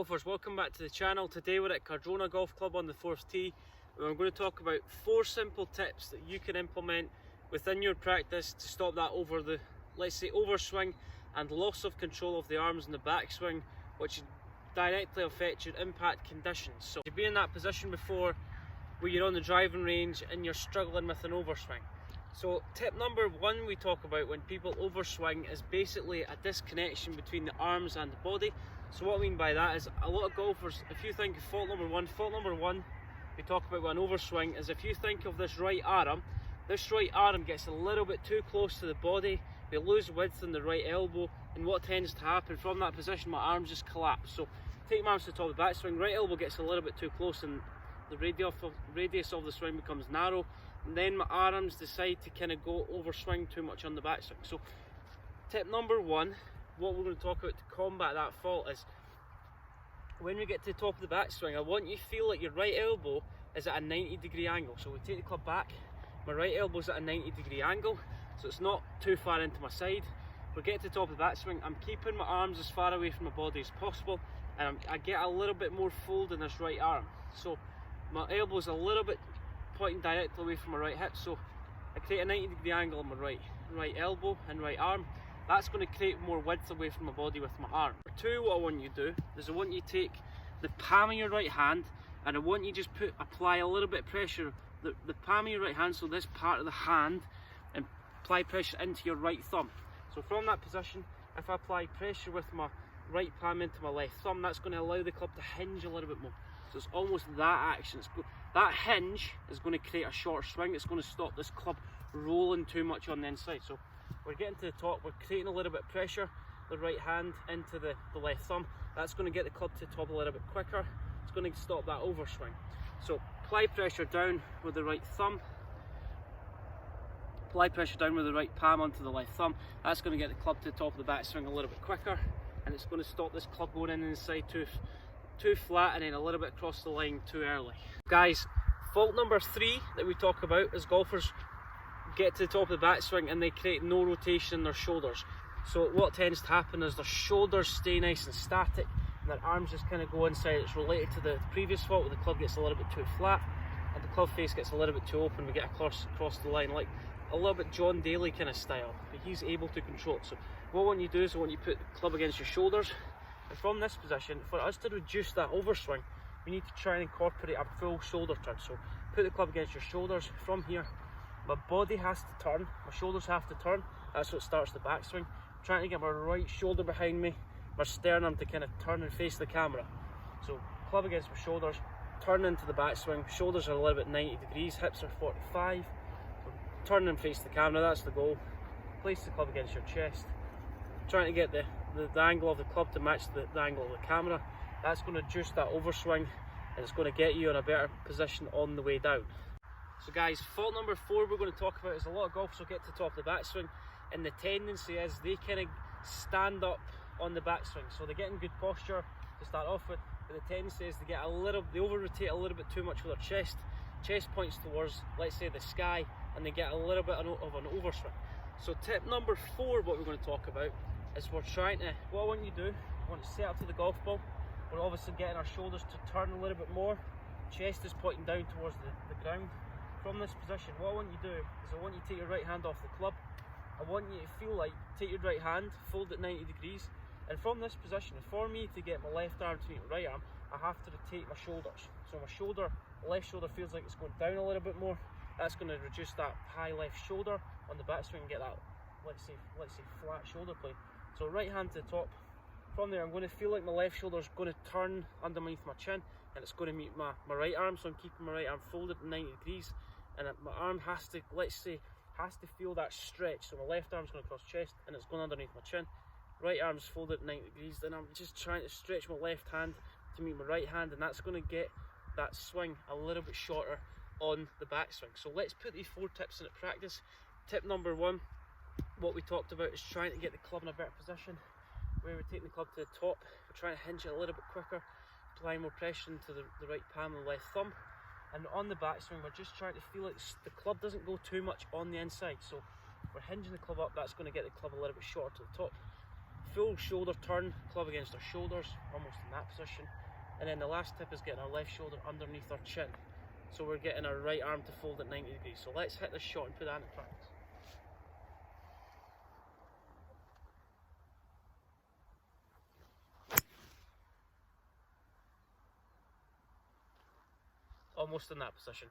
golfers, welcome back to the channel. Today we're at Cardrona Golf Club on the 4th tee, and we're going to talk about 4 simple tips that you can implement within your practice to stop that overswing and loss of control of the arms and the backswing, which directly affect your impact conditions. So you've been in that position before where you're on the driving range and you're struggling with an overswing. So tip number 1 we talk about when people overswing is basically a disconnection between the arms and the body. So what I mean by that is a lot of golfers, if you think of fault number one we talk about with an overswing is if you think of this right arm gets a little bit too close to the body, we lose width in the right elbow, and what tends to happen from that position, my arms just collapse. So take my arms to the top of the backswing, right elbow gets a little bit too close and the radius of the swing becomes narrow, and then my arms decide to kind of go overswing too much on the backswing. So tip number 1, what we're going to talk about to combat that fault is when we get to the top of the backswing, I want you to feel like your right elbow is at a 90-degree angle. So we take the club back, my right elbow is at a 90-degree angle, so it's not too far into my side. We get to the top of the backswing, I'm keeping my arms as far away from my body as possible, and I get a little bit more fold in this right arm. So my elbow is a little bit pointing directly away from my right hip, so I create a 90-degree angle on my right elbow and right arm. That's going to create more width away from my body with my arm. Number 2, what I want you to do is I want you to take the palm of your right hand and I want you to just apply a little bit of pressure, the palm of your right hand, so this part of the hand, and apply pressure into your right thumb. So from that position, if I apply pressure with my right palm into my left thumb, that's going to allow the club to hinge a little bit more. So it's almost that action. That hinge is going to create a short swing. It's going to stop this club rolling too much on the inside. So we're getting to the top, we're creating a little bit of pressure, the right hand into the left thumb. That's going to get the club to the top a little bit quicker. It's going to stop that overswing. So apply pressure down with the right thumb. Apply pressure down with the right palm onto the left thumb. That's going to get the club to the top of the backswing a little bit quicker, and it's going to stop this club going in the inside too flat and then a little bit across the line too early. Guys, fault number 3 that we talk about is golfers get to the top of the backswing and they create no rotation in their shoulders. So what tends to happen is their shoulders stay nice and static and their arms just kind of go inside. It's related to the previous fault where the club gets a little bit too flat and the club face gets a little bit too open. We get across the line like a little bit John Daly kind of style, but he's able to control it. So what I want you to do is I want you to put the club against your shoulders, and from this position, for us to reduce that overswing, we need to try and incorporate a full shoulder turn. So put the club against your shoulders. From here, my body has to turn, my shoulders have to turn. That's what starts the backswing. I'm trying to get my right shoulder behind me, my sternum to kind of turn and face the camera. So club against my shoulders, turn into the backswing. Shoulders are a little bit 90 degrees, hips are 45. Turn and face the camera, that's the goal. Place the club against your chest. Trying to get the angle of the club to match the angle of the camera. That's going to reduce that overswing and it's going to get you in a better position on the way down. So guys, fault number 4 we're going to talk about is a lot of golfers will get to the top of the backswing and the tendency is they kind of stand up on the backswing. So they get in good posture to start off with, but the tendency is they over rotate a little bit too much with their chest. Chest points towards, let's say, the sky, and they get a little bit of an overswing. So tip number 4, what we're going to talk about is what I want you to do, I want to set up to the golf ball. We're obviously getting our shoulders to turn a little bit more. Chest is pointing down towards the ground. From this position, what I want you to do is I want you to take your right hand off the club. I want you to feel like, take your right hand, fold it 90 degrees, and from this position, for me to get my left arm to meet my right arm, I have to rotate my shoulders. So my left shoulder feels like it's going down a little bit more. That's going to reduce that high left shoulder on the backswing and get that, let's say flat shoulder plane. So right hand to the top. From there, I'm going to feel like my left shoulder is going to turn underneath my chin and it's going to meet my right arm. So I'm keeping my right arm folded at 90 degrees and my arm has to, has to feel that stretch. So my left arm's going across chest and it's going underneath my chin. Right arm's folded at 90 degrees. Then I'm just trying to stretch my left hand to meet my right hand, and that's going to get that swing a little bit shorter on the backswing. So let's put these 4 tips into practice. Tip number 1, what we talked about is trying to get the club in a better position. Where we're taking the club to the top, we're trying to hinge it a little bit quicker, applying more pressure into the right palm and the left thumb. And on the backswing, we're just trying to feel like the club doesn't go too much on the inside. So we're hinging the club up, that's going to get the club a little bit shorter to the top. full shoulder turn, club against our shoulders, almost in that position. And then the last tip is getting our left shoulder underneath our chin. So we're getting our right arm to fold at 90 degrees. So let's hit this shot and put that into practice. Almost in that position.